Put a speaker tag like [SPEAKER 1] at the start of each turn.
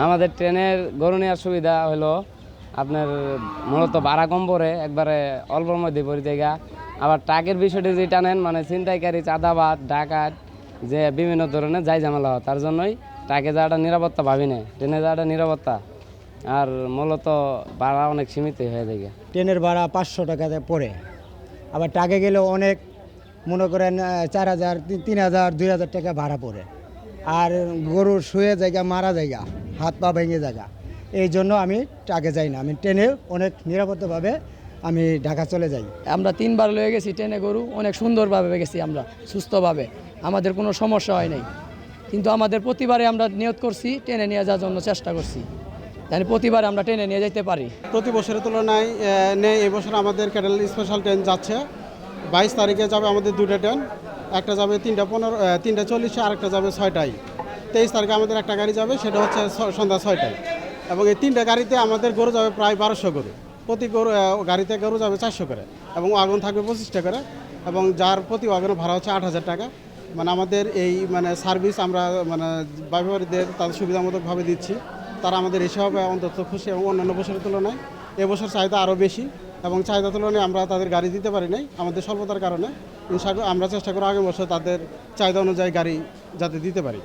[SPEAKER 1] আমাদের ট্রেনের গরু নেওয়ার সুবিধা হলো আপনার মূলত ভাড়া কম পড়ে, একবারে অল্পর মধ্যে পড়ে জায়গা। আবার ট্রাকের বিষয়টি যেটা নেন মানে ছিনতাইকারী, চাঁদাবাদ, ডাকাত যে বিভিন্ন ধরনের যাই ঝামেলা হয়, তার জন্যই ট্রাকে যাওয়াটা নিরাপত্তা ভাবি না, ট্রেনে যাওয়াটা নিরাপত্তা। আর মূলত ভাড়া অনেক সীমিত হয়ে যায়।
[SPEAKER 2] ট্রেনের ভাড়া 500 টাকাতে পড়ে, আবার ট্রাকে গেলেও অনেক মনে করেন 4000, 3000, 2000 টাকা ভাড়া পড়ে। আর গরুর শুয়ে জায়গা, মারা জায়গা, হাত পা ভেঙে জায়গা, এই জন্য আমি ট্রাকে যাই না। আমি ট্রেনে অনেক নিরাপত্তাভাবে আমি ঢাকা চলে যাই।
[SPEAKER 3] আমরা 3বার লয়ে গেছি ট্রেনে গরু, অনেক সুন্দরভাবে গেছি আমরা, সুস্থভাবে, আমাদের কোনো সমস্যা হয় নাই। কিন্তু আমাদের প্রতিবারে আমরা নিয়ত করছি ট্রেনে নিয়ে যাওয়ার জন্য চেষ্টা করছি, মানে প্রতিবার আমরা ট্রেনে নিয়ে যেতে পারি।
[SPEAKER 4] প্রতি বছরের তুলনায় নেই এই বছর আমাদের ক্যাডেল স্পেশাল ট্রেন যাচ্ছে। 22 তারিখে যাবে আমাদের দুটো ট্রেন, একটা যাবে 3:40, আরেকটা যাবে 6টায়। 23 তারিখে আমাদের একটা গাড়ি যাবে, সেটা হচ্ছে সন্ধ্যা 6টায়। এবং এই 3টা গাড়িতে আমাদের গরু যাবে প্রায় 1200 গরু। প্রতি গাড়িতে গরু যাবে 400 করে, এবং ওয়াগন থাকবে 25টা করে, এবং যার প্রতি ওয়াগনের ভাড়া হচ্ছে 8000 টাকা। মানে আমাদের এই সার্ভিস আমরা ব্যবহারীদের তাদের সুবিধামতকভাবে দিচ্ছি। তারা আমাদের হিসাবে অন্তত খুশি, এবং অন্যান্য বছরের তুলনায় এবছর চাহিদা আরও বেশি, এবং চাহিদা তুলনায় আমরা তাদের গাড়ি দিতে পারি নাই আমাদের স্বল্পতার কারণে। ইনশাআল্লাহ আমরা চেষ্টা করি আগামী বছর তাদের চাহিদা অনুযায়ী গাড়ি যাতে দিতে পারি।